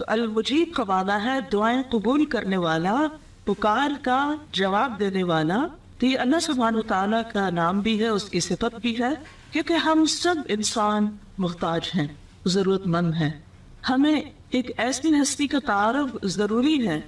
تو المجیب کا معنی ہے دعائیں قبول کرنے والا، پکار کا جواب دینے والا. تو یہ اللہ سبحانہ وتعالیٰ کا نام بھی ہے، اس کی صفت بھی ہے، کیونکہ ہم سب انسان محتاج ہیں، ضرورت مند ہیں. ہمیں ایک ایسی ہستی کا تعارف ضروری ہے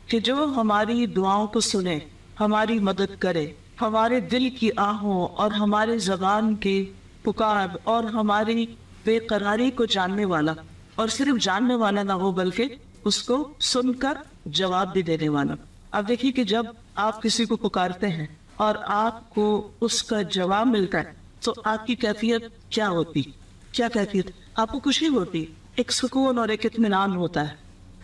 کہ جو ہماری دعاؤں کو سنے، ہماری مدد کرے، ہمارے دل کی آہوں اور ہمارے زبان کی پکار اور ہماری بے قراری کو جاننے والا، اور صرف جاننے والا نہ ہو بلکہ اس کو سن کر جواب بھی دینے والا. اب دیکھیے کہ جب آپ کسی کو پکارتے ہیں اور آپ کو اس کا جواب ملتا ہے تو آپ کی کیفیت کیا ہوتی؟ کیا کیفیت؟ آپ کو خوشی ہوتی، ایک سکون اور ایک اطمینان ہوتا ہے،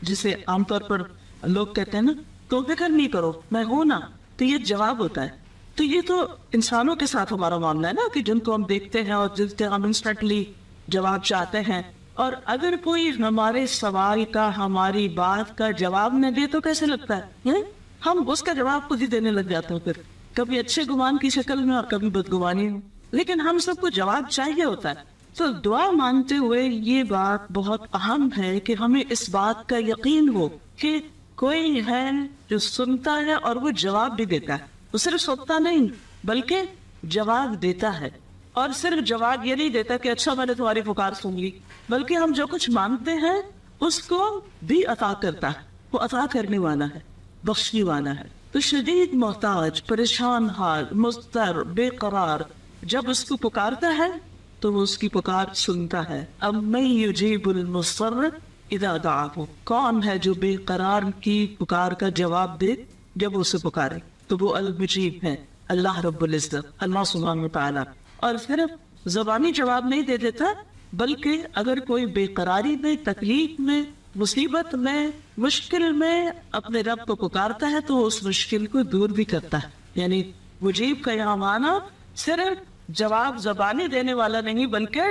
جسے عام طور پر لوگ کہتے ہیں نا تو فکر نہیں کرو میں ہوں نا، تو یہ جواب ہوتا ہے. تو یہ تو انسانوں کے ساتھ ہمارا معاملہ ہے نا، کہ جن کو ہم دیکھتے ہیں اور جن سے ہم انسٹنٹلی جواب چاہتے ہیں. اور اگر کوئی ہمارے سوال کا، ہماری بات کا جواب نہ دے تو کیسے لگتا ہے؟ ہم اس کا جواب خود ہی دینے لگ جاتے ہیں، پھر کبھی اچھے گمان کی شکل میں اور کبھی بدگمانی میں. لیکن ہم سب کو جواب چاہیے ہوتا ہے. تو دعا مانگتے ہوئے یہ بات بہت اہم ہے کہ ہمیں اس بات کا یقین ہو کہ کوئی ہے جو سنتا ہے اور وہ جواب بھی دیتا ہے. وہ صرف سنتا نہیں بلکہ جواب دیتا ہے. اور صرف جواب یہ نہیں دیتا کہ اچھا میں نے تمہاری پکار سن لی، بلکہ ہم جو کچھ مانگتے ہیں اس کو بھی عطا کرتا ہے. وہ عطا کرنے والا ہے، بخشنے والا ہے. تو شدید محتاج، پریشان حال، مضطر، بے قرار جب اس کو پکارتا ہے تو وہ اس کی پکار سنتا ہے. امن یجیب المضطر اذا دعاہ، کون ہے جو بے قرار کی پکار کا جواب دے جب اسے پکارے؟ تو وہ المجیب ہے، اللہ رب العزت، اللہ سبحانہ وتعالی. اور صرف زبانی جواب نہیں دے دیتا بلکہ اگر کوئی بے قراری میں، تکلیف میں، مصیبت میں، مشکل میں اپنے رب کو پکارتا ہے تو اس مشکل کو دور بھی کرتا ہے. یعنی مجیب کا یہاں معنی صرف جواب زبانی دینے والا نہیں بلکہ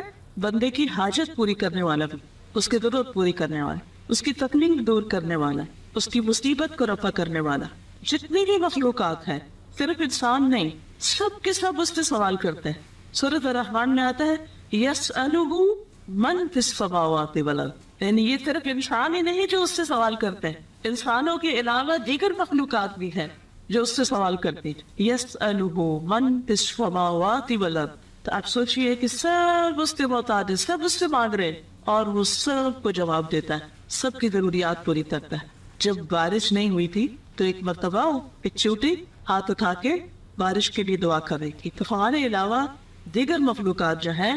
بندے کی حاجت پوری کرنے والا بھی، اس کی ضرورت پوری کرنے والا، اس کی تکلیف دور کرنے والا، اس کی مصیبت کو رفع کرنے والا. جتنی بھی مخلوقات ہیں، صرف انسان نہیں، سب کے سب اس سے سوال کرتے ہیں. سورۃ الرحمن میں آتا ہے یسألہ من فی السماوات والارض، یعنی یہ صرف انسان ہی نہیں جو اس سے سوال کرتے ہیں، انسانوں کے علاوہ دیگر مخلوقات بھی ہیں جو اس سے سوال کرتی ہیں. یسألہ من فی السماوات والارض. تو آپ سوچئے کہ سب اس سے محتاج ہیں، سب اس سے مانگ رہے ہیں اور وہ سب کو جواب دیتا ہے، سب کی ضروریات پوری کرتا ہے. جب بارش نہیں ہوئی تھی تو ایک مرتبہ ایک چیوٹی ہاتھ اٹھا کے بارش کے لیے دعا کر رہی تھی. تو ہمارے علاوہ دیگر مخلوقات جو ہیں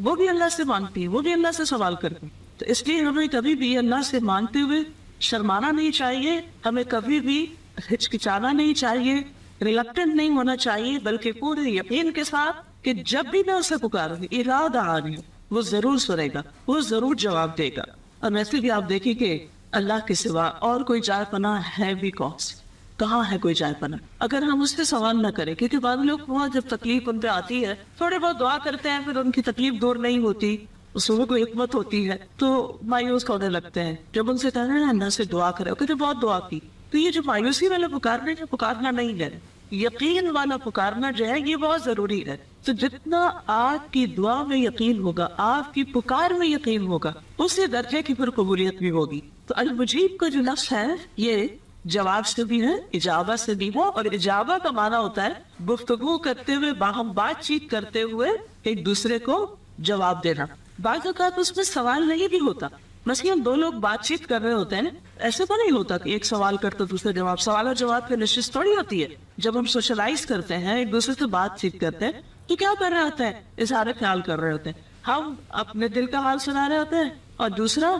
وہ بھی اللہ سے مانگتی ہیں، وہ بھی اللہ سے سوال کرتی ہیں. تو اس لیے ہمیں کبھی بھی اللہ سے مانگتے ہوئے شرمانا نہیں چاہیے، ہمیں کبھی بھی ہچکچانا نہیں چاہیے، ریلکٹنٹ نہیں ہونا چاہیے، بلکہ پورے یقین کے ساتھ کہ جب بھی میں اسے پکاروں گی، ارادہ آ رہی ہوں، وہ ضرور سنے گا، وہ ضرور جواب دے گا. اور ویسے بھی آپ دیکھیں کہ اللہ کے سوا اور کوئی جائے پناہ ہے بھی کون سی؟ کہاں ہے کوئی جائے پناہ؟ اگر ہم اس سے سوال نہ کریں، کیونکہ بعض لوگ وہاں جب تکلیف ان پہ آتی ہے تھوڑے بہت دعا کرتے ہیں، پھر ان کی تکلیف دور نہیں ہوتی، اس میں کوئی حکمت ہوتی ہے تو مایوس ہونے لگتے ہیں. جب ان سے کہنا ہے اللہ سے دعا کرے، کہ بہت دعا کی، تو یہ جو مایوسی والا پکارنا نہیں ہے، یقین والا پکارنا جو ہے یہ بہت ضروری ہے. تو جتنا آپ کی دعا میں یقین ہوگا، آپ کی پکار میں یقین ہوگا، اسی درجے کی پھر قبولیت بھی ہوگی. تو المجیب کا جو لفظ ہے یہ جواب سے بھی ہے، اجابہ سے بھی ہے. اور اجابہ کا معنی ہوتا ہے گفتگو کرتے ہوئے، باہم بات چیت کرتے ہوئے ایک دوسرے کو جواب دینا. بعض اوقات اس میں سوال نہیں بھی ہوتا، مثلاً دو لوگ بات چیت کر رہے ہوتے ہیں، ایسے تو نہیں ہوتا کہ ایک سوال کرتا دوسرے جواب. سوال اور جواب پہ نشست تھوڑی ہوتی ہے. جب ہم سوشلائز کرتے ہیں، ایک دوسرے سے بات چیت کرتے ہیں، تو کیا کر رہے ہوتے ہیں؟ اظہار خیال کر رہے ہوتے ہیں. ہم اپنے دل کا حال سنا رہے ہوتے ہیں اور دوسرا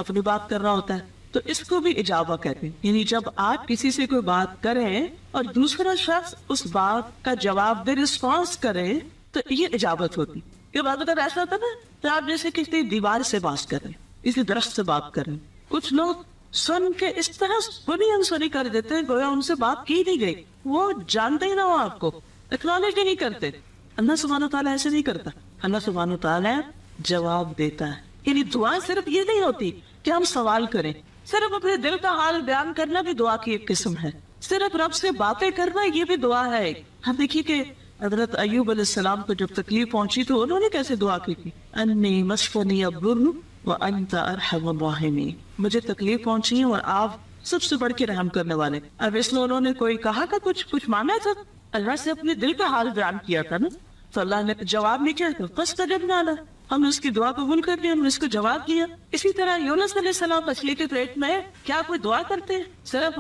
اپنی بات کر رہا ہوتا ہے. تو اس کو بھی اجابہ کہتے ہیں. یعنی جب آپ کسی سے کوئی بات کریں اور دوسرا شخص اس بات کا جواب دے، رسپانس کرے، تو یہ اجابت ہوتی. یہ بات اگر ایسا ہوتا نا تو آپ جیسے کسی دیوار سے بات کر رہے ہیں، کسی درخت سے بات کر رہے ہیں. کچھ لوگ سن کے اس طرح بڑی انسانی کر دیتے ہیں گویا ان سے بات کی نہیں گئی، وہ جانتے ہی نہ ہو آپ کو، اکنالج ہی نہیں کرتے. اللہ سبحانہ تعالیٰ ایسے نہیں کرتا. اللہ سبحانہ تعالیٰ جواب دیتا ہے. یعنی دعا صرف یہ نہیں ہوتی کہ ہم سوال کریں، صرف اپنے دل کا حال بیان کرنا بھی دعا کی ایک قسم ہے. صرف رب سے باتیں کرنا یہ بھی دعا ہے. ہم دیکھیے کہ حضرت ایوب علیہ السلام کو جب تکلیف پہنچی تو انہوں نے کیسے دعا کی تھی؟ انی مسکنی الضر وانت ارحم الراحمین. مجھے تکلیف پہنچی ہے اور آپ سب سے بڑھ کے رحم کرنے والے. اب اس میں انہوں نے کوئی کہا کہ کچھ مانا تھا, اللہ سے اپنے دل کا حال بیان کیا تھا نا, تو اللہ نے جواب نہیں کیا, فاستجبنا لہ, ہم نے اس کی دعا قبول کر لی, ہم نے اس کو جواب دیا. اسی طرح یونس علیہ السلام مچھلی کے پیٹ میں کیا کوئی دعا کرتے ہیں؟ صرف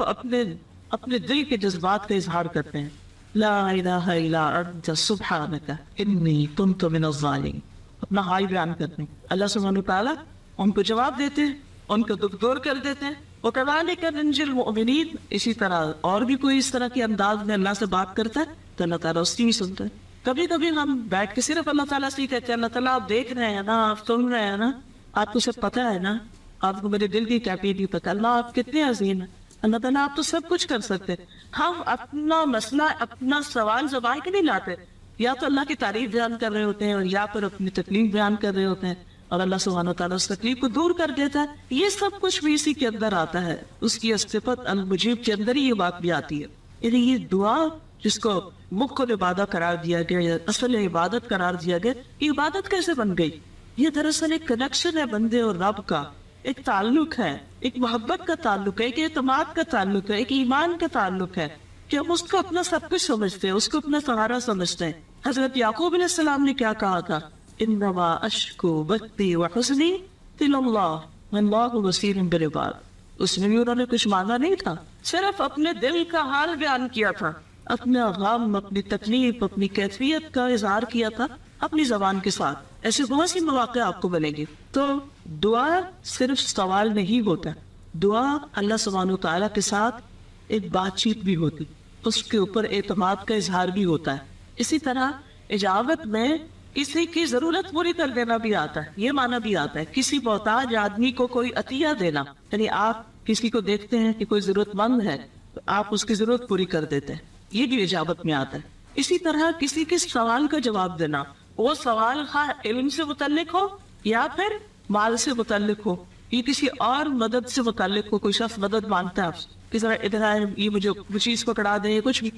اپنے دل کے جذبات کا اظہار کرتے ہیں, لا الہ الا انت سبحانک انی کنت من الظالمین, اپنا حال بیان کرتے ہیں. اللہ سبحانہ تعالیٰ ان کو جواب دیتے ہیں, ان کو دکھ دور کر دیتے ہیں. وَكَذَلِكَ نَنْجِي الْمُؤْمِنِينَ, اسی طرح اور بھی کوئی اس طرح کے انداز میں اللہ سے بات کرتا ہے تو اللہ تعالیٰ اس کی بھی سنتا ہے. کبھی کبھی ہم بیٹھ کے صرف اللہ تعالیٰ سے ہی کہتے ہیں, اللہ تعالیٰ آپ دیکھ رہے ہیں نا, آپ سن رہے ہیں نا, آپ کو سب پتہ ہے نا, آپ کو میرے دل کی کیفیت پتہ, اللہ آپ کتنے عظیم ہیں, اللہ تعالیٰ آپ تو سب کچھ کر سکتے ہیں. ہم اپنا مسئلہ, اپنا سوال زبان کے نہیں لاتے, یا تو اللہ کی تعریف بیان کر رہے ہوتے ہیں اور یا پھر اپنی تکلیف بیان کر رہے ہوتے ہیں, اور اللہ سبحانہ وتعالیٰ اس تکلیف کو دور کر دیتا ہے. یہ سب کچھ بھی اسی کے اندر آتا ہے, اس کی صفت المجیب کے اندر ہی یہ بات بھی آتی ہے. یعنی یہ دعا جس کو مخل عبادت قرار دیا گیا یا اصل عبادت قرار دیا گیا, یہ عبادت کیسے بن گئی؟ یہ دراصل ایک کنیکشن ہے بندے اور رب کا, ایک تعلق ہے, ایک محبت کا تعلق ہے, ایک اعتماد کا تعلق ہے, ایک ایمان کا تعلق ہے کہ ہم اس کو اپنا سب کچھ سمجھتے ہیں, اس کو اپنا سہارا سمجھتے ہیں. حضرت یعقوب علیہ السلام نے کیا کہا تھا؟ انما اشکو بثی وحزنی الی اللہ واللہ بصیر بالعباد. اس میں بھی انہوں نے کچھ مانگا نہیں تھا, صرف اپنے دل کا حال بیان کیا تھا, اپنا غم, اپنی تکلیف, اپنی کیفیت کا اظہار کیا تھا اپنی زبان کے ساتھ. ایسے بہت سی مواقع آپ کو ملیں گے. تو دعا صرف سوال نہیں ہوتا, دعا اللہ سبحانہ وتعالیٰ کے ساتھ ایک بات چیت بھی ہوتی, اس کے اوپر اعتماد کا اظہار بھی ہوتا ہے. اسی طرح اجابت میں کسی کی ضرورت پوری کر دینا بھی آتا ہے, یہ معنی بھی آتا ہے کسی محتاج آدمی کو کوئی عطیہ دینا, یعنی آپ کسی کو دیکھتے ہیں کہ کوئی ضرورت مند ہے تو آپ اس کی ضرورت پوری کر دیتے ہیں, یہ بھی اجابت میں آتا ہے. اسی طرح کسی کے سوال کا جواب دینا, وہ سوال خواہ علم سے متعلق ہو یا پھر مال سے متعلق ہو, یہ کسی اور مدد سے متعلق ہو, کوئی شخص مدد مانگتا ہے آپ سے, کس طرح ادھر آئے, یہ مجھے وہ چیز پکڑا دے, کچھ بھی,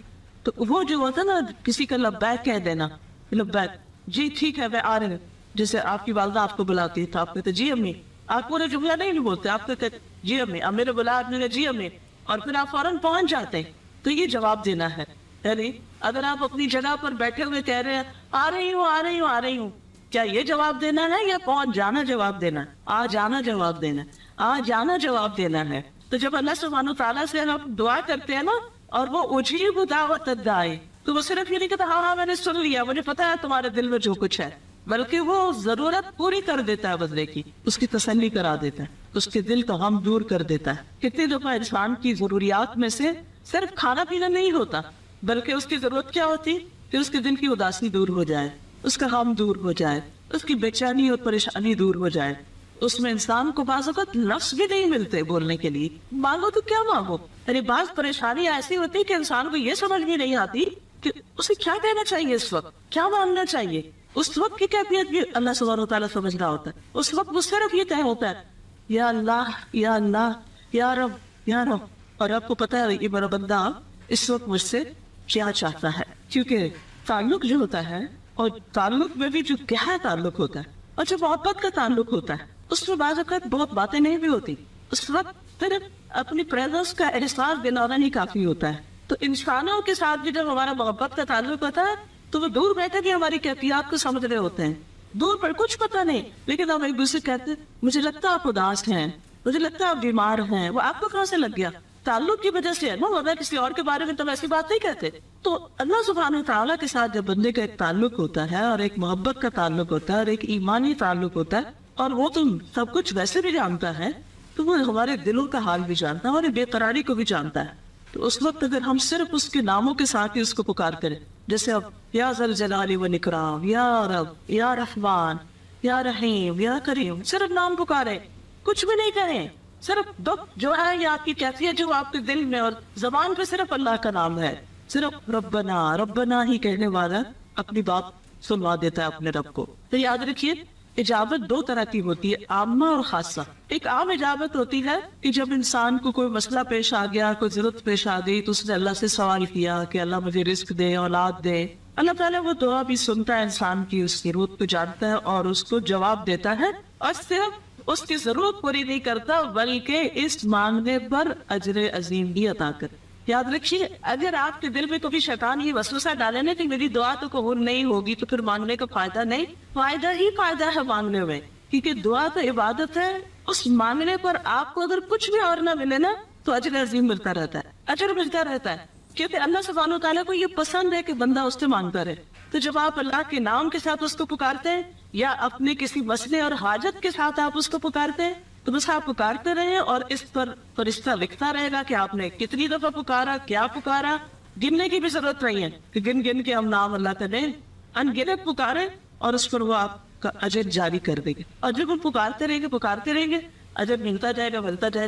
تو وہ جو ہوتا نا کسی کا لبیک کہہ دینا, لبیک, جی ٹھیک ہے میں آ رہے ہیں. جیسے آپ کی والدہ آپ کو بلاتی ہے تو آپ کہتے جی امی, آپ پورے جملہ نہیں بولتے, آپ کہتے جی امی, اب میرے بلا, آپ نے جی امی, اور پھر آپ فوراً پہنچ جاتے ہیں. تو یہ جواب دینا ہے. یعنی اگر آپ اپنی جگہ پر بیٹھے ہوئے کہہ رہے ہیں آ رہی ہوں آ رہی ہوں آ رہی ہوں, کیا یہ جواب دینا ہے یا پہنچ جانا جواب دینا ہے؟ آ جانا جواب دینا ہے, آ جانا جواب دینا ہے. تو جب اللہ سبحانہ وتعالیٰ سے ہم دعا کرتے ہیں نا, اور وہ اجیب دعوت الداعی, تو وہ صرف یہ نہیں کہتا ہاں میں نے سن لیا, مجھے پتا ہے تمہارے دل میں جو کچھ ہے, بلکہ وہ ضرورت پوری کر دیتا ہے بندے کی, اس کی تسلی کرا دیتا ہے, اس کے دل کا غم دور کر دیتا ہے. کتنی دفعہ انسان کی ضروریات میں سے صرف کھانا پینا نہیں ہوتا, بلکہ اس کی ضرورت کیا ہوتی کہ اس کے دل کی اداسی دور ہو جائے, اس کا غم دور ہو جائے, اس کی بے چینی اور پریشانی دور ہو جائے. اس میں انسان کو بعض اوقات لفظ بھی نہیں ملتے بولنے کے لیے, مانگو تو کیا مانگو. یعنی بعض پریشانی ایسی ہوتی کہ انسان کو یہ سمجھ بھی نہیں آتی کہ اسے کیا کہنا چاہیے, اس وقت کیا مانگنا چاہیے. اس وقت کی کیفیت بھی اللہ سبحانہ وتعالیٰ سمجھ رہا ہوتا ہے. اس وقت وہ صرف یہ طے ہوتا ہے یا اللہ یا اللہ یا رب یا رب, اور آپ کو پتا ہے یہ میرا بندہ اس وقت مجھ سے کیا چاہتا ہے. کیونکہ تعلق جو ہوتا ہے, اور تعلق میں بھی جو گہرا تعلق ہوتا ہے اور جو محبت کا تعلق ہوتا ہے, اس میں بعض اوقات بہت باتیں نہیں بھی ہوتی. اس وقت پھر اپنی پریزنس کا احساس دلانا نہیں کافی ہوتا ہے. تو انسانوں کے ساتھ بھی جب ہمارا محبت کا تعلق ہوتا ہے تو وہ دور بیٹھے بھی ہماری کیفیات کو سمجھ رہے ہوتے ہیں, دور پر کچھ پتہ نہیں, لیکن ہم ایک دوسرے کہتے ہیں مجھے لگتا ہے آپ اداس ہیں, مجھے لگتا ہے آپ بیمار ہیں. وہ آپ کو کہاں سے لگ گیا؟ تعلق کی وجہ سے ہے نا, ورنہ کسی اور کے بارے میں تو ایسی بات نہیں کہتے. تو اللہ سبحانہ وتعالیٰ کے ساتھ جب بندے کا ایک تعلق ہوتا ہے, اور ایک محبت کا تعلق ہوتا ہے, اور ایک ایمانی تعلق ہوتا ہے, اور وہ تو سب کچھ ویسے بھی جانتا ہے, تو وہ ہمارے دلوں کا حال بھی جانتا ہے, ہماری بے قراری کو بھی جانتا ہے. تو اس وقت اگر ہم صرف اس کے ناموں کے ساتھ ہی اس کو پکار کریں, جیسے اب یا ذل جلال و اکرام, یا رب, یا رحمان, یا رحیم, یا کریم, صرف نام پکارے, کچھ بھی نہیں کہیں, صرف دکھ جو ہے یا آپ کی کیفیت جو آپ کے دل میں, اور زبان پہ صرف اللہ کا نام ہے, صرف ربنا ربنا ہی کہنے والا اپنی بات سنوا دیتا ہے اپنے رب کو. تو یاد رکھیے اجابت دو طرح کی ہوتی ہے, عامہ اور خاصہ. ایک عام اجابت ہوتی ہے کہ جب انسان کو کوئی مسئلہ پیش آ گیا, کوئی ضرورت پیش آ گئی, تو اس نے اللہ سے سوال کیا کہ اللہ مجھے رزق دے, اولاد دے. اللہ تعالیٰ وہ دعا بھی سنتا ہے انسان کی, اس کی روح کو جانتا ہے اور اس کو جواب دیتا ہے, اور صرف اس کی ضرورت پوری نہیں کرتا بلکہ اس مانگنے پر اجر عظیم بھی عطا کر. یاد رکھیے اگر آپ کے دل میں کبھی شیطان یہ وسوسہ ڈالے نا کہ میری دعا تو قبول نہیں ہوگی تو پھر مانگنے کا فائدہ نہیں. فائدہ ہی فائدہ ہے مانگنے میں, کیونکہ دعا تو عبادت ہے. اس مانگنے پر آپ کو اگر کچھ بھی اور نہ ملے نا تو اجر عظیم ملتا رہتا ہے, اجر ملتا رہتا ہے, کیونکہ اللہ سبحانہ وتعالیٰ کو یہ پسند ہے کہ بندہ اس سے مانگتا رہے. تو جب آپ اللہ کے نام کے ساتھ اس کو پکارتے ہیں یا اپنے کسی مسئلے اور حاجت کے ساتھ آپ اس کو پکارتے ہیں تو بس آپ پکارتے رہیں, اور اس پر فرشتہ لکھتا رہے گا کہ آپ نے کتنی دفعہ پکارا, کیا پکارا. گننے کی بھی ضرورت نہیں ہے کہ گن گن کے ہم نام اللہ کا لیں, ان گنت پکارے اور اس پر وہ آپ کا اجر جاری کر دیں گے. اور جب ہم پکارتے رہیں گے اجر ملتا جائے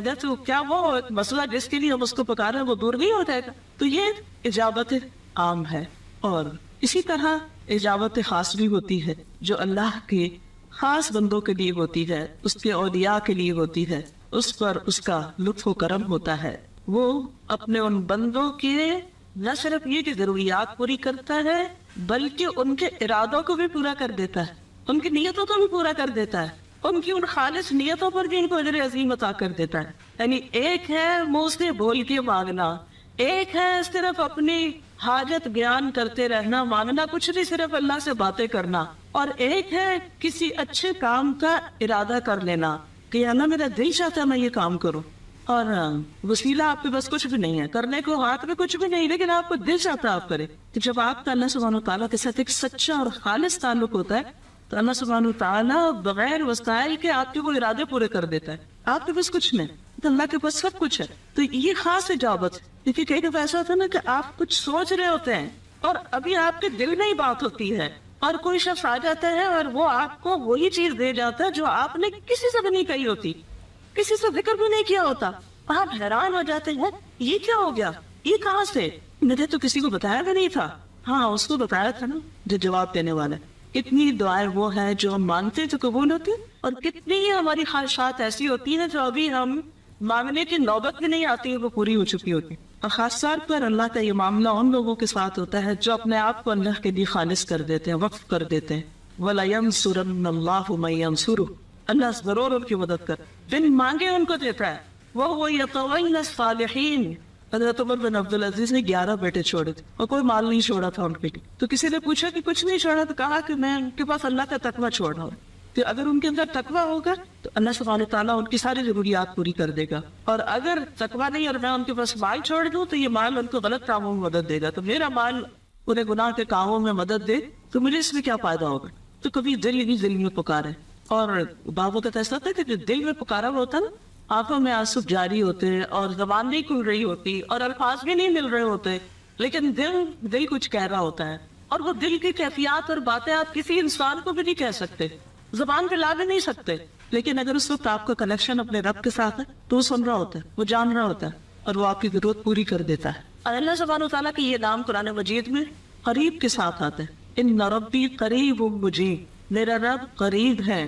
گا, تو کیا وہ مسئلہ جس کے لیے ہم اس کو پکارے وہ دور نہیں ہو جائے گا. تو یہ اجابت عام ہے. اور اسی طرح اجابت خاص بھی ہوتی ہے جو اللہ کے خاص بندوں کے لیے ہوتی ہے, اس کے اولیاء کے لیے ہوتی ہے. اس پر اس کا لطف و کرم ہوتا ہے. وہ اپنے ان بندوں کے نہ صرف یہ کہ ضروریات پوری کرتا ہے بلکہ ان کے ارادوں کو بھی پورا کر دیتا ہے, ان کی نیتوں کو بھی پورا کر دیتا ہے, ان کی ان خالص نیتوں پر بھی ان کو اجر عظیم عطا کر دیتا ہے. یعنی ایک ہے منہ سے بول کے مانگنا, ایک ہے صرف اپنی حاجت بیان کرتے رہنا, مانگنا کچھ نہیں, صرف اللہ سے باتیں کرنا, اور ایک ہے کسی اچھے کام کا ارادہ کر لینا کہ اللہ میرا دل چاہتا ہے میں یہ کام کروں, اور وسیلہ آپ کے بس کچھ بھی نہیں ہے, کرنے کو ہاتھ میں کچھ بھی نہیں, لیکن آپ کو دل چاہتا ہے آپ کریں. تو جب آپ کا اللہ سبحانہ وتعالیٰ کے ساتھ ایک سچا اور خالص تعلق ہوتا ہے تو اللہ سبحانہ وتعالیٰ بغیر وسائل کے آپ کے وہ ارادے پورے کر دیتا ہے. آپ کے پاس کچھ نہیں تو اللہ کے پاس سب کچھ ہے. تو یہ خاص اجابت ہے, کیونکہ کئی دفعہ ایسا ہوتا ہے نا کہ آپ کچھ سوچ رہے ہوتے ہیں اور ابھی آپ کے دل میں ہی بات ہوتی ہے اور کوئی شخص آ جاتا ہے اور وہ آپ کو وہی چیز دے جاتا ہے جو آپ نے کسی سے بھی نہیں کہی ہوتی, کسی سے ذکر بھی نہیں کیا ہوتا. آپ حیران ہو جاتے ہیں یہ کیا ہو گیا, یہ کہاں سے, میں نے تو کسی کو بتایا بھی نہیں تھا. ہاں اس کو بتایا تھا نا جو جواب دینے والا. اتنی دعائیں وہ ہیں جو ہم مانگتے ہیں تو قبول ہوتی ہیں, اور کتنی ہی ہماری خواہشات ایسی ہوتی ہیں جو ابھی ہم مانگنے کی نوبت بھی نہیں آتی ہے وہ پوری ہو چکی ہوتی. اور خاص طور پر اللہ کا یہ معاملہ ان لوگوں کے ساتھ ہوتا ہے جو اپنے آپ کو اللہ کے لیے خالص کر دیتے ہیں, وقف کر دیتے ہیں. وَلَيَنْصُرَنَّ اللَّهُ مَن يَنْصُرُهُ, اللہ ضرور ان کی مدد کر, بن مانگے ان کو دیتا ہے. وَهُوَ يَتَوَلَّى الصَّالِحِينَ, حضرت عمر بن عبدالعزیز نے 11 بیٹے چھوڑے تھے اور کوئی مال نہیں چھوڑا تھا ان کے لیے. تو کسی نے پوچھا کہ کچھ نہیں چھوڑا, تو کہا کہ میں ان کے پاس اللہ کا تقویٰ چھوڑ رہا ہوں. تو اگر ان کے اندر تقویٰ ہوگا تو اللہ سبحانہ وتعالیٰ ان کی ساری ضروریات پوری کر دے گا, اور اگر تقویٰ نہیں اور میں ان کے پاس مال چھوڑ دوں تو یہ مال ان کو غلط کاموں میں مدد دے گا. تو میرا مال انہیں گناہ کے کاموں میں مدد دے تو مجھے اس میں کیا فائدہ ہوگا. تو کبھی دل ہی دل میں پکارے, اور بابوں کا ایسا ہوتا ہے کہ جو دل میں پکارا ہوا ہوتا ہے نا, آنکھوں میں آنسو جاری ہوتے ہیں اور زبان نہیں کھل رہی ہوتی اور الفاظ بھی نہیں مل رہے ہوتے, لیکن دل کچھ کہہ رہا ہوتا ہے, اور وہ دل کی کیفیات اور باتیں آپ کسی انسان کو بھی نہیں کہہ سکتے, زبان پہ لا بھی نہیں سکتے. لیکن اگر اس وقت آپ کا کنیکشن اپنے رب کے ساتھ ہے تو وہ سن رہا ہوتا ہے, وہ جان رہا ہوتا ہے, اور وہ آپ کی ضرورت پوری کر دیتا ہے. اور اللہ سبحانہ وتعالیٰ کے یہ نام قرآن مجید میں قریب کے ساتھ آتے ہیں. ان ربی قریب مجیب, میرا رب قریب ہے,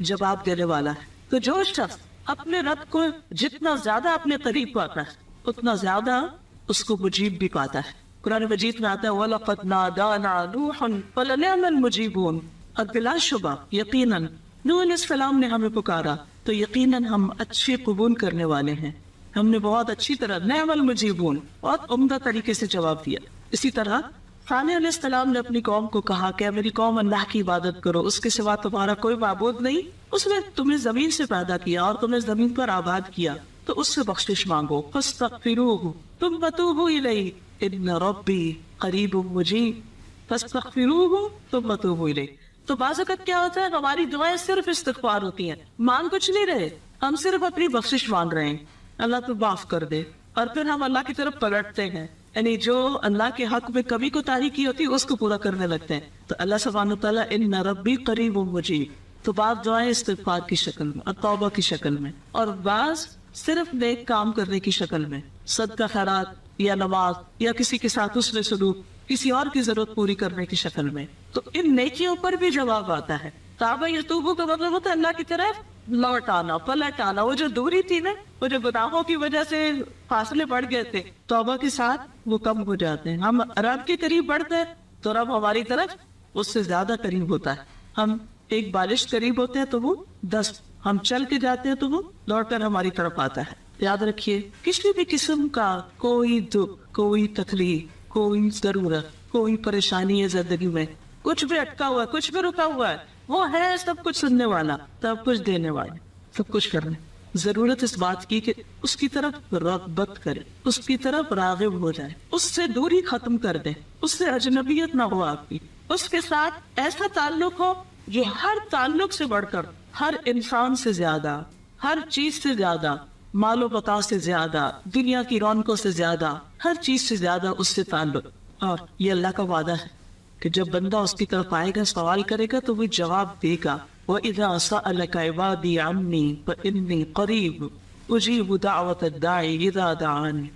جواب دینے والا ہے. تو جو شخص اپنے رب کو جتنا زیادہ اپنے قریب پاتا ہے اتنا زیادہ اس کو مجیب بھی پاتا ہے. قرآن مجید میں آتا ہے وَلَقَدْ نَادَانَا نُوحٌ فَلَنِعْمَ الْمُجِيبُونَ, اور بلا شبہ یقیناً نوح علیہ السلام نے ہمیں پکارا تو یقیناً ہم اچھے قبول کرنے والے ہیں. ہم نے بہت اچھی طرح نعم المجیبون, بہت عمدہ طریقے سے جواب دیا. اسی طرح صالح علیہ السلام نے اپنی قوم کو کہا کہ میری قوم اللہ کی عبادت کرو, اس کے سوا تمہارا کوئی معبود نہیں. اس نے تمہیں زمین سے پیدا کیا اور تمہیں زمین پر آباد کیا, تو اس سے بخشش مانگو. فاستغفروہ ثم توبوا الیہ ان ربی قریب مجیب, فاستغفروہ ثم توبوا الیہ. تو بعض اوقات کیا ہوتا ہے, ہماری دعائیں صرف استغفار ہوتی ہیں, مانگ کچھ نہیں رہے, ہم صرف اپنی بخشش مانگ رہے ہیں, اللہ تو معاف کر دے, اور پھر ہم اللہ کی طرف پلٹتے ہیں, یعنی جو اللہ کے حق میں کمی کوتاہی کی ہوتی ہے اس کو پورا کرنے لگتے ہیں. تو اللہ سبحانہ وتعالیٰ ان ربی قریب مجیب, تو بعض دعائیں استغفار کی شکل میں اور توبہ کی شکل میں, اور بعض صرف نیک کام کرنے کی شکل میں, صدقہ خیرات یا نماز یا کسی کے ساتھ حسن سلوک, کسی اور کی ضرورت پوری کرنے کی شکل میں. تو ان نیکیوں پر بھی جواب آتا ہے. توبہ یتوبو کا مطلب ہوتا ہے اللہ کی طرف لوٹ آنا, پلٹ آنا. وہ جو دوری تھی نا, وہ جو گناہوں کی وجہ سے فاصلے بڑھ گئے تھے, توبہ کے ساتھ وہ کم ہو جاتے ہیں. ہم رب کے قریب بڑھتے ہیں تو رب ہماری طرف اس سے زیادہ قریب ہوتا ہے. ہم ایک بالش قریب ہوتے ہیں تو وہ 10 ہم چل کے جاتے ہیں تو وہ لوٹ کر ہماری طرف آتا ہے. یاد رکھیے کسی بھی قسم کا کوئی دکھ، کوئی تکلیف، کوئی ضرورت، کوئی پریشانی ہے زندگی میں، کچھ بھی اٹکا ہوا ہے، کچھ بھی رکا ہوا ہے، وہ ہے سب کچھ سننے والا، سب کچھ دینے والا، سب کچھ کرنے. ضرورت اس بات کی کہ اس کی طرف رغبت کرے، اس کی طرف راغب ہو جائے، اس سے دوری ختم کر دے، اس سے اجنبیت نہ ہو آپ کی، اس کے ساتھ ایسا تعلق ہو جو ہر تعلق سے بڑھ کر، ہر انسان سے زیادہ، ہر چیز سے زیادہ، مال و بقا سے زیادہ، دنیا کی رونقوں سے زیادہ، ہر چیز سے زیادہ اس سے تعلق. اور یہ اللہ کا وعدہ ہے کہ جب بندہ اس کی طرف آئے گا، سوال کرے گا تو وہ جواب دے گا. وَإِذَا سَأَلَكَ عِبَادِي عَنِّي فَإِنِّي قَرِيبٌ أُجِيبُ دَعْوَةَ الدَّاعِ إِذَا دَعَانِ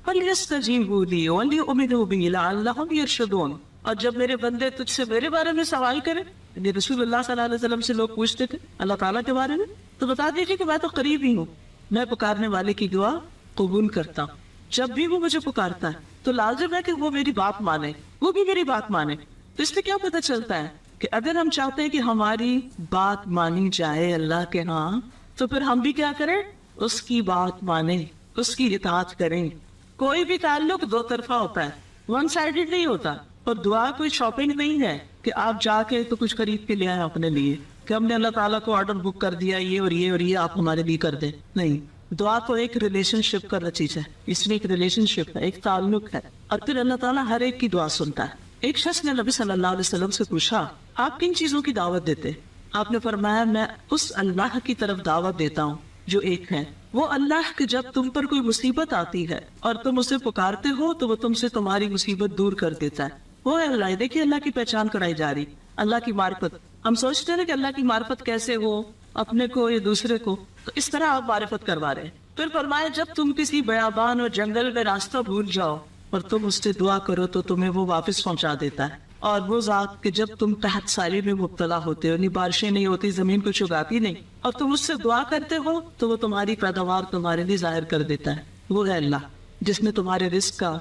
فَلْيَسْتَجِيبُوا لِي وَلْيُؤْمِنُوا بِي لَعَلَّهُمْ يَرْشُدُونَ. اور جب میرے بندے تجھ سے میرے بارے میں سوال کریں، یعنی رسول اللہ صلی اللہ علیہ وسلم سے لوگ پوچھتے تھے اللہ تعالیٰ کے بارے میں، تو بتا دیجیے کہ میں تو قریب ہی ہوں، میں پکارنے والے کی دعا قبول کرتا ہوں. جب بھی وہ مجھے پکارتا ہے تو لازم ہے کہ وہ میری بات مانے، وہ بھی میری بات مانے. تو اس سے کیا پتہ چلتا ہے کہ اگر ہم چاہتے ہیں کہ ہماری بات مانی جائے اللہ کے ہاں، تو پھر ہم بھی کیا کریں؟ اس کی بات مانیں، اس کی اطاعت کریں. کوئی بھی تعلق دو طرفہ ہوتا ہے، ون سائیڈڈ نہیں ہوتا. اور دعا کوئی شاپنگ نہیں ہے کہ آپ جا کے تو کچھ خرید کے لے آئے اپنے لیے، کہ ہم نے اللہ تعالیٰ کو آرڈر بک کر دیا یہ اور یہ اور یہ آپ ہمارے لیے کر دیں. نہیں، دعا تو ایک ریلیشن شپ کا نتیجہ ہے، اس میں ایک ریلیشن شپ ہے، ایک تعلق ہے، اور پھر اللہ تعالیٰ ہر ایک کی دعا سنتا ہے. ایک شخص نے نبی صلی اللہ علیہ وسلم سے پوچھا آپ کن چیزوں کی دعوت دیتے؟ آپ نے فرمایا میں اس اللہ کی طرف دعوت دیتا ہوں جو ایک ہے. وہ اللہ کہ جب تم پر کوئی مصیبت آتی ہے اور تم اسے پکارتے ہو تو وہ تم سے تمہاری مصیبت دور کر دیتا ہے. وہ ہے اللہ. دیکھیے اللہ کی پہچان کرائی جا رہی، اللہ کی معرفت. ہم سوچتے ہیں کہ اللہ کی معرفت کیسے ہو، اپنے کو یا دوسرے کو، تو اس طرح آپ معرفت کروا رہے ہیں. پھر فرمایا جب تم کسی بیابان اور جنگل میں راستہ بھول جاؤ اور تم اس سے دعا کرو تو تمہیں وہ واپس پہنچا دیتا ہے. اور وہ ذات کہ جب تم تحت سالی میں مبتلا ہوتے ہو، بارشیں نہیں ہوتی، زمین کو چگاتی نہیں، اور تم اس سے دعا کرتے ہو تو وہ تمہاری پیداوار تمہارے لیے ظاہر کر دیتا ہے. وہ ہے اللہ جس نے تمہارے رزق کا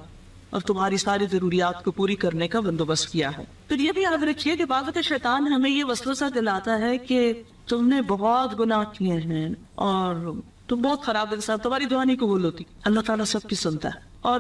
اور تمہاری ساری ضروریات کو پوری کرنے کا بندوبست کیا ہے. پھر یہ بھی یاد رکھیے کہ بعض اوقات شیطان ہمیں یہ وسوسہ دلاتا ہے کہ تم نے بہت گناہ کیے ہیں اور تم بہت خراب انسان، تمہاری دعا نہیں قبول ہوتی. اللہ تعالیٰ سب کی سنتا ہے، اور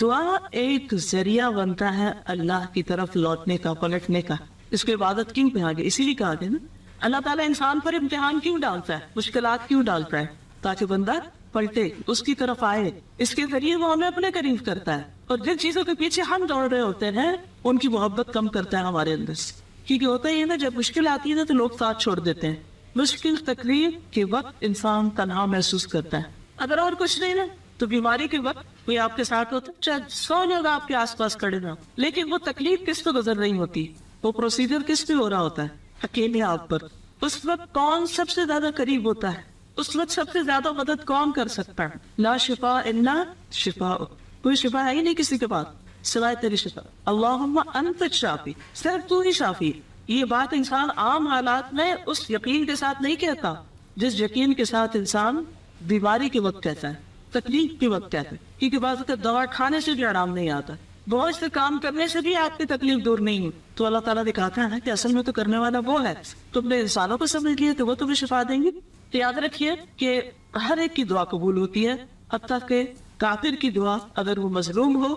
دعا ایک ذریعہ بنتا ہے اللہ کی طرف لوٹنے کا، پلٹنے کا. اس کو عبادت کیوں کہا گیا؟ اسی لیے کہا گیا نا اللہ تعالیٰ انسان پر امتحان کیوں ڈالتا ہے، مشکلات کیوں ڈالتا ہے؟ تاکہ بندہ پلٹے، اس کی طرف آئے. اس کے ذریعے وہ ہمیں اپنے قریب کرتا ہے، اور جن چیزوں کے پیچھے ہم دوڑ رہے ہوتے ہیں ان کی محبت کم کرتا ہے ہمارے اندر سے. کیونکہ ہوتا ہی ہے نا جب مشکل آتی ہے نا تو لوگ ساتھ چھوڑ دیتے ہیں. مشکل تکلیف کے وقت انسان تنہا محسوس کرتا ہے. اگر اور کچھ نہیں نا تو بیماری کے وقت کوئی آپ کے ساتھ ہوتا ہے، چاہے 100 لوگ آپ کے آس پاس کھڑے نہ، لیکن وہ تکلیف کس پہ گزر رہی ہوتی، وہ پروسیجر کس پہ ہو رہا ہوتا ہے؟ اکیلے آپ پر. اس وقت کون سب سے زیادہ قریب ہوتا ہے؟ اس وقت سب سے زیادہ مدد کون کر سکتا ہے؟ لا شفاء الا شفاء، کوئی شفا ہے ہی نہیں کسی کے پاس سوائے تیری شفا. اللہم انت الشافی، صرف تو ہی شافی. یہ بات انسان عام حالات میں اس یقین کے ساتھ نہیں کہتا جس یقین کے ساتھ انسان بیماری کے وقت کہتا ہے، تکلیف کے وقت کہتا ہے. کیونکہ بعض اوقات دوا کھانے سے بھی آرام نہیں آتا، بہت سے کام کرنے سے بھی آپ کی تکلیف دور نہیں ہوئی. تو اللہ تعالیٰ دکھاتا ہے کہ اصل میں تو کرنے والا وہ ہے. تم نے انسانوں کو سمجھ لیا تو وہ تمہیں شفا دیں گی. تو یاد رکھیے کہ ہر ایک کی دعا قبول ہوتی ہے، حتیٰ کہ کافر کی دعا اگر وہ مظلوم ہو،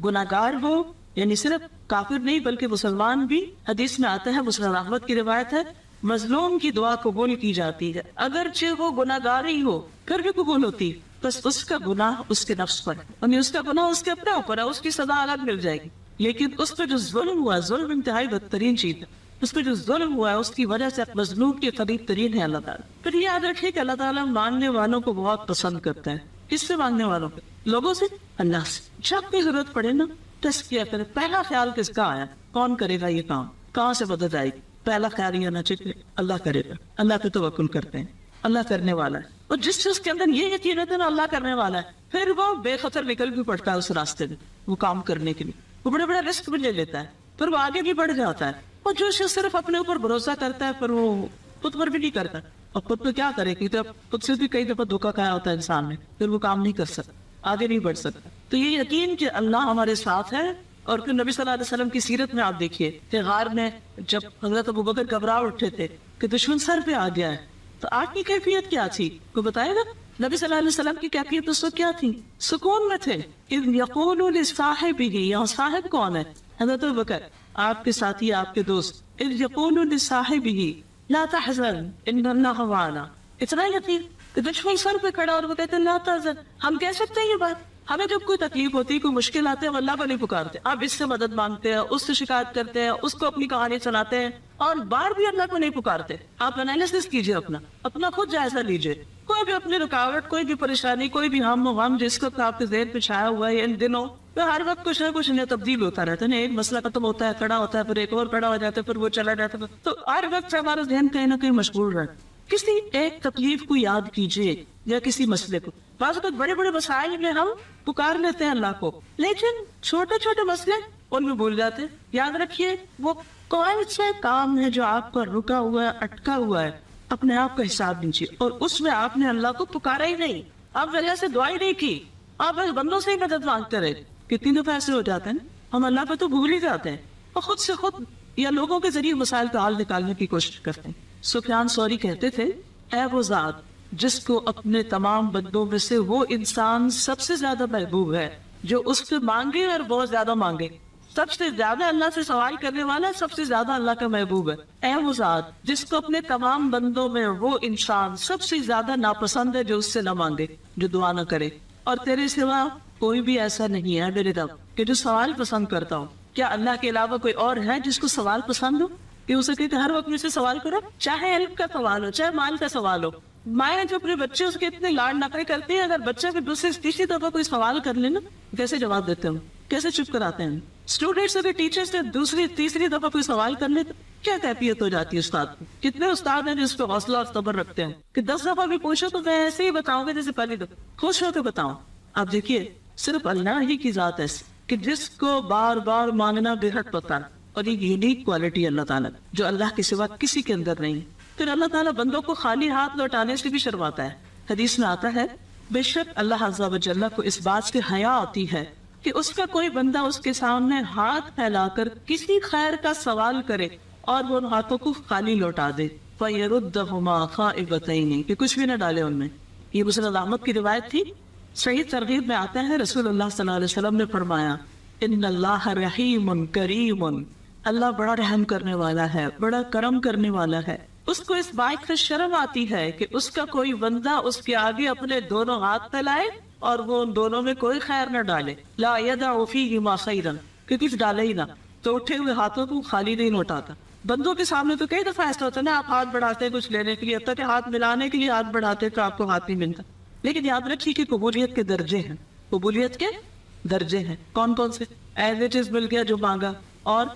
گناہگار ہو، یعنی صرف کافر نہیں بلکہ مسلمان بھی. حدیث میں آتا ہے، مسلم احمد کی روایت ہے، مظلوم کی دعا قبول کی جاتی ہے اگرچہ وہ گناہگار ہی ہو، پھر بھی قبول ہوتی. بس اس کا گناہ اس کے نفس پر ہے، یعنی اس کا گناہ اس کے اپنے اوپر ہے، اس کی سزا الگ مل جائے گی. لیکن اس پہ جو ظلم ہوا، ظلم انتہائی بدترین چیز ہے. اس پہ جو ظلم ہوا ہے اس کی وجہ سے مظلوم کے قریب ترین ہے اللہ تعالیٰ. پھر یہ یاد رکھیے کہ اللہ تعالیٰ مانگنے والوں کو بہت پسند کرتا ہے. کس سے مانگنے والوں کو؟ لوگوں سے، اللہ سے. جب بھی ضرورت پڑے نا تزکیہ کرے. پہلا خیال کس کا آیا؟ کون کرے گا یہ کام؟ کہاں سے مدد آئے گی؟ پہلا خیال یہ آنا چاہیے اللہ کرے گا. اللہ پہ توکل کرتے ہیں، اللہ کرنے والا ہے. اور جس چیز کے اندر یہ یقین ہے نا اللہ کرنے والا ہے، پھر وہ بے خطر نکل بھی پڑتا ہے اس راستے میں وہ کام کرنے کے لیے. وہ بڑے بڑے رسک بھی لے لیتا ہے، پھر وہ آگے بھی بڑھ جاتا ہے. اور جو شخص صرف اپنے اوپر بھروسہ کرتا ہے پھر وہ خود پر بھی نہیں کرتا. اور خود پہ کیا کرے کہ خود سے بھی کئی دفعہ دھوکہ کھایا ہوتا ہے انسان نے، پھر وہ کام نہیں کر سکتا، آگے نہیں بڑھ سکتا. تو یہ یقین کہ اللہ ہمارے ساتھ ہے. اور پھر نبی صلی اللہ علیہ وسلم کی سیرت میں آپ دیکھیے کہ غار میں جب حضرت ابوبکر گھبرا اٹھے تھے کہ دشمن سر پہ آ گیا ہے تو آگ کی کیفیت کیا تھی کوئی بتائے گا؟ نبی صلی اللہ علیہ وسلم کی کیفیت اس وقت کیا تھی؟ سکون میں تھے. اذ یقول لصاحبہ، یہاں صاحب کون ہے؟ حضرت ابوبکر، آپ کے ساتھی، آپ کے دوست. اذ یقول لصاحبہ لا تحزن ان اللہ معنا. اتنا یقین کہ دشمن سر پہ کھڑا اور وہ کہتے ہیں لا تحزن. ہم کہہ سکتے ہیں یہ بات؟ ہمیں جب کوئی تکلیف ہوتی ہے، کوئی مشکل آتے ہیں، ہم اللہ کو نہیں پکارتے. آپ اس سے مدد مانگتے ہیں، اس سے شکایت کرتے ہیں، اس کو اپنی کہانی سناتے ہیں، اور بار بھی اللہ کو نہیں پکارتے. آپ انالیسس کیجئے، اپنا خود جائزہ لیجئے. کوئی بھی اپنی رکاوٹ، کوئی بھی پریشانی، کوئی بھی ہم و غم جس وقت آپ کے ذہن پہ چھایا ہوا ہے ان دنوں، ہر وقت کچھ نہ کچھ نیا تبدیل ہوتا رہتا ہے. ایک مسئلہ ختم ہوتا ہے، کھڑا ہوتا ہے، پھر ایک اور کھڑا ہو جاتا ہے، پھر وہ چلا جاتا ہے. تو ہر وقت ہمارا ذہن کہیں نہ کہیں مشغول رہتا ہے. کسی ایک تکلیف کو یاد کیجئے یا کسی مسئلے کو. بعض اوقات بڑے بڑے مسائل میں ہم پکار لیتے ہیں اللہ کو، لیکن چھوٹے چھوٹے مسئلے ان میں بھول جاتے ہیں. یاد رکھیے وہ کون سے کام ہے جو آپ پر رکا ہوا ہے، اٹکا ہوا ہے، اپنے آپ کا حساب لیجیے. اور اس میں آپ نے اللہ کو پکارا ہی نہیں، آپ وجہ سے دعائی نہیں کی، آپ بس بندوں سے ہی مدد مانگتے رہے. کتنی دفعہ ایسے ہو جاتے ہیں ہم اللہ پہ تو بھول ہی جاتے ہیں اور خود سے خود یا لوگوں کے ذریعے مسائل کا حل نکالنے کی کوشش کرتے ہیں. سفیان ثوری کہتے تھے اے وہ ذات جس کو اپنے تمام بندوں میں سے وہ انسان سب سے زیادہ محبوب ہے جو اس سے مانگے اور بہت زیادہ مانگے. سب سے زیادہ اللہ سے سوال کرنے والا سب سے زیادہ اللہ کا محبوب ہے. اے وہ ذات جس کو اپنے تمام بندوں میں وہ انسان سب سے زیادہ ناپسند ہے جو اس سے نہ مانگے، جو دعا نہ کرے. اور تیرے سوا کوئی بھی ایسا نہیں ہے میرے رب کہ جو سوال پسند کرتا ہوں. کیا اللہ کے علاوہ کوئی اور ہے جس کو سوال پسند ہو کہ اسے کہتے ہر وقت مجھ سے سوال کرو، چاہے علم کا سوال ہو، چاہے مال کا سوال ہو. مائیں جو اپنے بچے اس کے اتنے لاڈ نخرے کرتی ہیں، اگر بچہ بھی دوسری تیسری دفعہ کوئی سوال کر لینا کیسے جواب دیتے ہیں، کیسے چپ کراتے ہیں. اسٹوڈینٹس اگر ٹیچر سے دوسری تیسری دفعہ کوئی سوال کر لے تو کیا کیفیت ہو جاتی ہے استاد کو. کتنے استاد ہیں جس پہ حوصلہ اور صبر رکھتے ہیں کہ 10 دفعہ بھی پوچھو تو میں ایسے ہی بتاؤں گا جیسے پہلی دفعہ خوش ہو کے بتاؤں. آپ دیکھیے صرف اللہ ہی کی ذات ہے کہ جس کو بار بار مانگنا بے حد پتا ہے، اور ایک یونیک کوالٹی اللہ تعالیٰ جو اللہ کے سوا کسی کے اندر نہیں. پھر اللہ تعالیٰ بندوں کو خالی ہاتھ لوٹانے سے بھی شرماتا ہے. حدیث میں آتا ہے بے شک اللہ عز و جل کو اس بات سے حیا آتی ہے کہ اس کا کوئی بندہ اس کے سامنے ہاتھ پھیلا کر کسی خیر کا سوال کرے اور وہ ان ہاتھوں کو خالی لوٹا دے. فَيَرُدَّهُمَا خَائِبَتَيْنِ کہ کچھ بھی نہ ڈالے ان میں. یہ مسند احمد کی روایت تھی. صحیح ترغیب میں آتا ہے رسول اللہ صلی اللہ علیہ وسلم نے فرمایا ان اللہ رحیم کریم، اللہ بڑا رحم کرنے والا ہے، بڑا کرم کرنے والا ہے. اس کو اس بات سے شرم آتی ہے کہ اس کا کوئی بندہ اس کے آگے اپنے دونوں ہاتھ پھیلائے اور وہ ان دونوں میں کوئی خیر نہ ڈالے. لا یدع فیہما خیرا کہ کچھ ڈالے ہی نہ، تو اٹھے ہوئے ہاتھوں کو خالی نہیں لوٹاتا. بندوں کے سامنے تو کئی دفعہ ایسا ہوتا ہے نا، آپ ہاتھ بڑھاتے ہیں کچھ لینے کے لیے، اب تک ہاتھ ملانے کے لیے ہاتھ بڑھاتے تو آپ کو ہاتھ نہیں ملتا. لیکن یاد رکھیے کہ قبولیت کے درجے ہیں، قبولیت کے درجے ہیں. کون کون سے؟ ایز اٹ از مل گیا جو مانگا، اور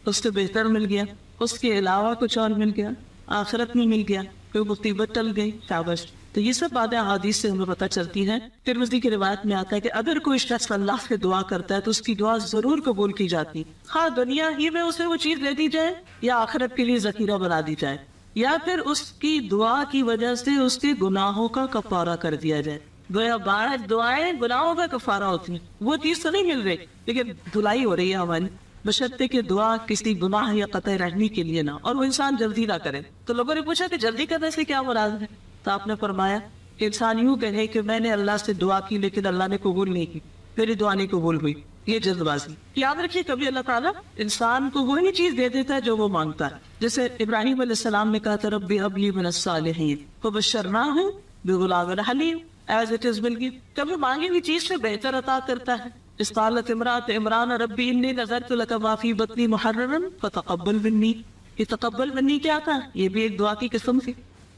اس سے بہتر مل گیا، اس کے علاوہ کچھ اور مل گیا، آخرت میں مل گیا، کوئی مصیبت ٹل گئی، شاباش. تو یہ سب باتیں احادیث سے ہمیں پتہ چلتی ہیں. ترمذی کی روایت میں آتا ہے کہ اگر کوئی شخص اللہ سے دعا کرتا ہے تو اس کی دعا ضرور قبول کی جاتی ہے، خواہ دنیا ہی میں اسے وہ چیز دے دی جائے یا آخرت کے لیے ذخیرہ بنا دی جائے، یا پھر اس کی دعا کی وجہ سے اس کے گناہوں کا کفارہ کر دیا جائے. گویا 12 دعائیں گناہوں کا کفارہ ہوتی ہیں. وہ چیز تو نہیں مل رہی لیکن دھلائی ہو رہی ہے ہماری، بشرطے کہ دعا کسی گناہ یا قطع رحمی کے لیے نہ، اور وہ انسان جلدی نہ کرے. تو لوگوں نے پوچھا کہ جلدی کرنے سے کیا مراد ہے؟ تو آپ نے فرمایا کہ انسان یوں کہے کہ میں نے اللہ سے دعا کی لیکن اللہ نے قبول نہیں کی، میری دعا نہیں قبول ہوئی. یہ جلد بازی. یاد رکھیے کبھی اللہ تعالیٰ انسان کو وہی چیز دے دیتا ہے جو وہ مانگتا ہے. جیسے ابراہیم علیہ السلام نے کہا تھا ربی ھب لی من الصالحین فبشرناہ بغلام حلیم، ایز اٹ از مل گئی. کبھی مانگی ہوئی چیز سے بہتر عطا کرتا ہے. اس قالت امرأۃ عمران ربی انی نذرت لک ما فی بطنی محررا فتقبل منی. یہ تقبل منی کیا تھا؟ یہ بھی ایک دعا کی قسم تھی.